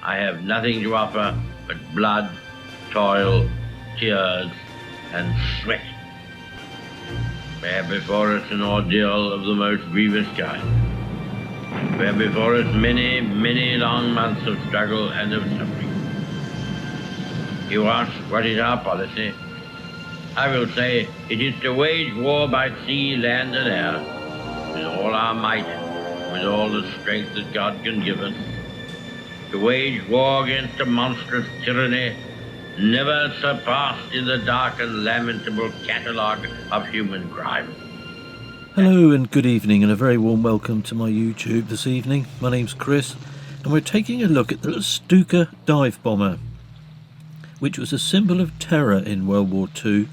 I have nothing to offer but blood, toil, tears, and sweat. Bear before us an ordeal of the most grievous kind. Bear before us many, many long months of struggle and of suffering. You ask, what is our policy? I will say, it is to wage war by sea, land, and air, with all our might, with all the strength that God can give us, to wage war against a monstrous tyranny never surpassed in the dark and lamentable catalogue of human crime. Hello and good evening, and a very warm welcome to my YouTube this evening. My name's Chris, and we're taking a look at the Stuka dive bomber, which was a symbol of terror in World War II.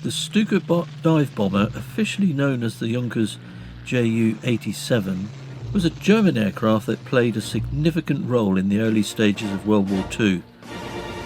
The Stuka dive bomber, officially known as the Junkers Ju-87, was a German aircraft that played a significant role in the early stages of World War II.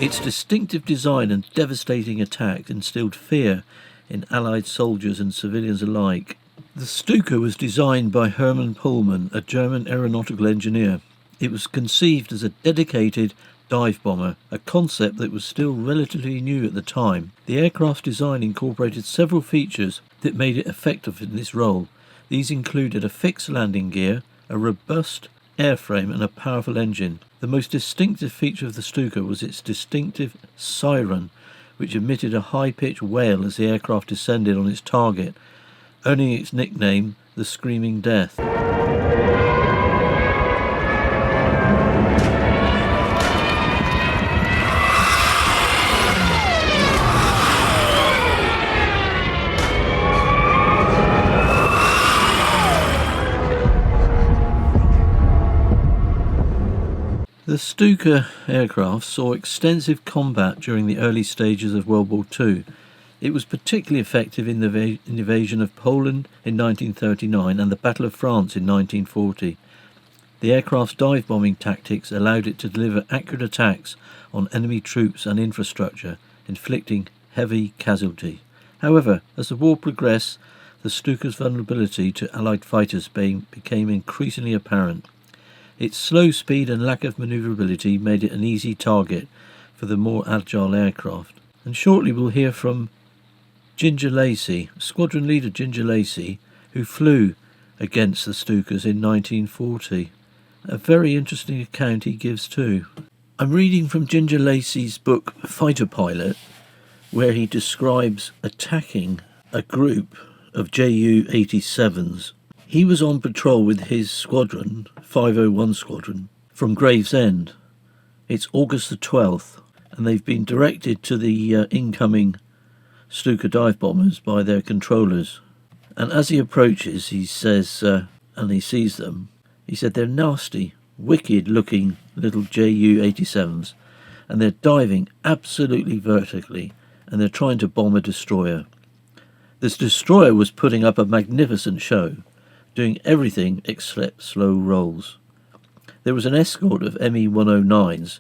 Its distinctive design and devastating attack instilled fear in Allied soldiers and civilians alike. The Stuka was designed by Hermann Pohlmann, a German aeronautical engineer. It was conceived as a dedicated dive bomber, a concept that was still relatively new at the time. The aircraft's design incorporated several features that made it effective in this role. These included a fixed landing gear, a robust airframe and a powerful engine. The most distinctive feature of the Stuka was its distinctive siren, which emitted a high-pitched wail as the aircraft descended on its target, earning its nickname the Screaming Death. The Stuka aircraft saw extensive combat during the early stages of World War II. It was particularly effective in the invasion of Poland in 1939 and the Battle of France in 1940. The aircraft's dive bombing tactics allowed it to deliver accurate attacks on enemy troops and infrastructure, inflicting heavy casualties. However, as the war progressed, the Stuka's vulnerability to Allied fighters became increasingly apparent. Its slow speed and lack of manoeuvrability made it an easy target for the more agile aircraft. And shortly we'll hear from Ginger Lacey, squadron leader Ginger Lacey, who flew against the Stukas in 1940. A very interesting account he gives too. I'm reading from Ginger Lacey's book Fighter Pilot, where he describes attacking a group of Ju-87s. He was on patrol with his squadron, 501 Squadron, from Gravesend. It's August the 12th, and they've been directed to the incoming Stuka dive bombers by their controllers. And as he approaches, he says, and he sees them, he said they're nasty, wicked-looking little Ju-87s, and they're diving absolutely vertically, and they're trying to bomb a destroyer. This destroyer was putting up a magnificent show, doing everything except slow rolls. There was an escort of Me-109s,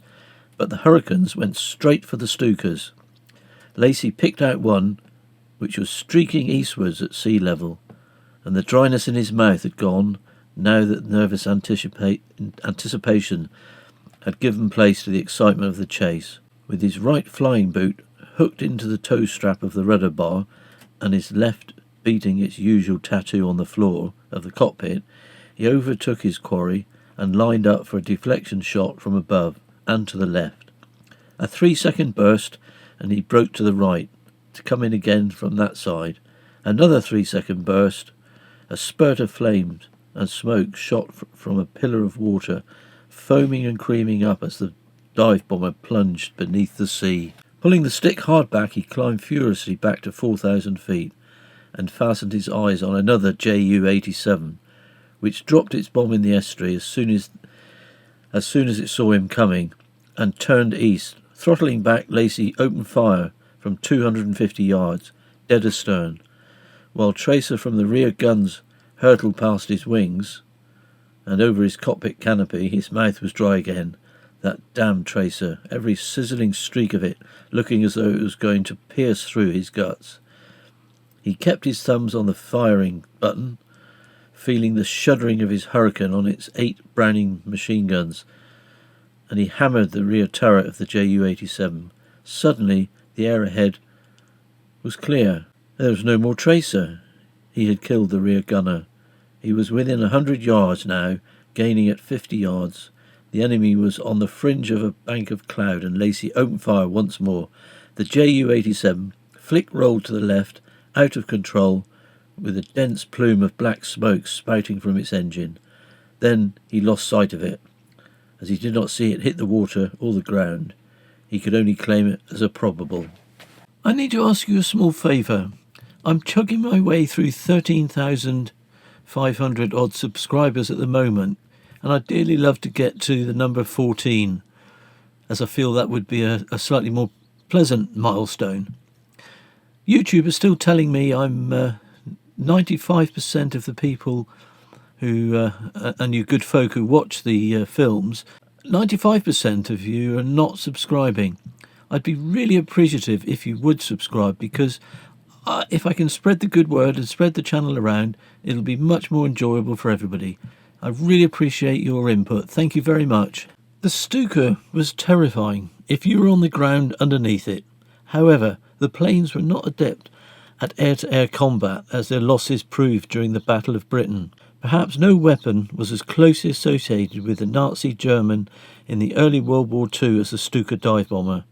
but the Hurricanes went straight for the Stukas. Lacey picked out one which was streaking eastwards at sea level, and the dryness in his mouth had gone now that nervous anticipation had given place to the excitement of the chase. With his right flying boot hooked into the toe strap of the rudder bar and his left beating its usual tattoo on the floor of the cockpit, he overtook his quarry and lined up for a deflection shot from above and to the left. A 3-second burst and he broke to the right, to come in again from that side. Another 3-second burst, a spurt of flames and smoke shot from a pillar of water, foaming and creaming up as the dive bomber plunged beneath the sea. Pulling the stick hard back, he climbed furiously back to 4,000 feet and fastened his eyes on another Ju-87, which dropped its bomb in the estuary as soon as it saw him coming, and turned east. Throttling back, Lacey opened fire from 250 yards, dead astern, while tracer from the rear guns hurtled past his wings, and over his cockpit canopy. His mouth was dry again, that damned tracer, every sizzling streak of it looking as though it was going to pierce through his guts. He kept his thumbs on the firing button, feeling the shuddering of his Hurricane on its 8 Browning machine guns, and he hammered the rear turret of the Ju-87. Suddenly, the air ahead was clear. There was no more tracer. He had killed the rear gunner. He was within 100 yards now, gaining at 50 yards. The enemy was on the fringe of a bank of cloud, and Lacey opened fire once more. The Ju-87 flick-rolled to the left, out of control, with a dense plume of black smoke spouting from its engine. Then he lost sight of it, as he did not see it hit the water or the ground. He could only claim it as a probable. I need to ask you a small favour. I'm chugging my way through 13,500 odd subscribers at the moment, and I'd dearly love to get to the number 14, as I feel that would be a slightly more pleasant milestone. YouTube is still telling me I'm 95% of the people who, and you good folk who watch the films, 95% of you are not subscribing. I'd be really appreciative if you would subscribe, because if I can spread the good word and spread the channel around, it'll be much more enjoyable for everybody. I really appreciate your input. Thank you very much. The Stuka was terrifying if you were on the ground underneath it. However, the planes were not adept at air-to-air combat, as their losses proved during the Battle of Britain. Perhaps no weapon was as closely associated with the Nazi German in the early World War II as the Stuka dive bomber.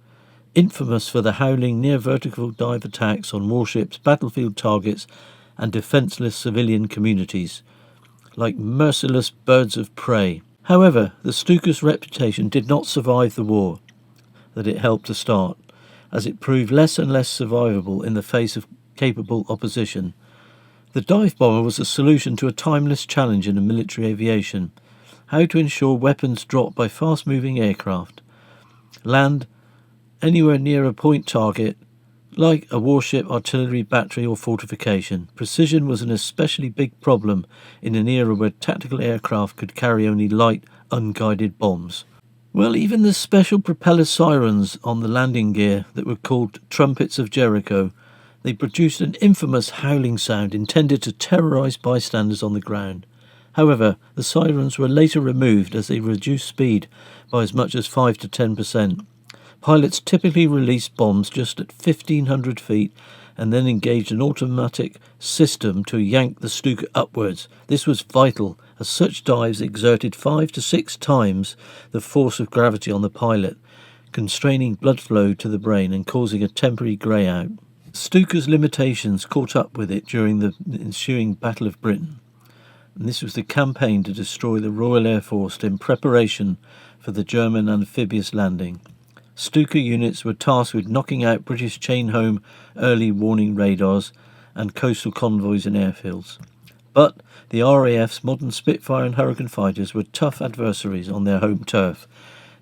Infamous for the howling near-vertical dive attacks on warships, battlefield targets and defenceless civilian communities, like merciless birds of prey. However, the Stuka's reputation did not survive the war that it helped to start, as it proved less and less survivable in the face of capable opposition. The dive bomber was a solution to a timeless challenge in military aviation: how to ensure weapons dropped by fast-moving aircraft land anywhere near a point target, like a warship, artillery, battery or fortification. Precision was an especially big problem in an era where tactical aircraft could carry only light, unguided bombs. Well, even the special propeller sirens on the landing gear that were called trumpets of Jericho, they produced an infamous howling sound intended to terrorise bystanders on the ground. However, the sirens were later removed as they reduced speed by as much as 5 to 10%. Pilots typically released bombs just at 1,500 feet and then engaged an automatic system to yank the Stuka upwards. This was vital, as such dives exerted 5 to 6 times the force of gravity on the pilot, constraining blood flow to the brain and causing a temporary grey out. Stuka's limitations caught up with it during the ensuing Battle of Britain, and this was the campaign to destroy the Royal Air Force in preparation for the German amphibious landing. Stuka units were tasked with knocking out British chain-home early warning radars and coastal convoys and airfields. But the RAF's modern Spitfire and Hurricane fighters were tough adversaries on their home turf.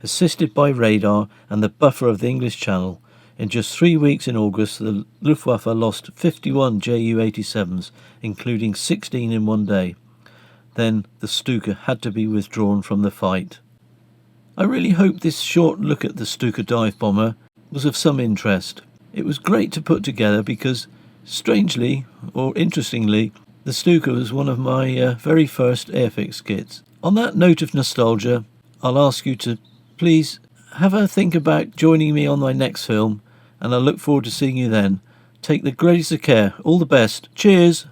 Assisted by radar and the buffer of the English Channel, in just 3 weeks in August, the Luftwaffe lost 51 Ju-87s, including 16 in one day. Then the Stuka had to be withdrawn from the fight. I really hope this short look at the Stuka dive bomber was of some interest. It was great to put together because, strangely or interestingly, the Stuka was one of my very first airfix kits. On that note of nostalgia, I'll ask you to please have a think about joining me on my next film, and I look forward to seeing you then. Take the greatest of care. All the best. Cheers!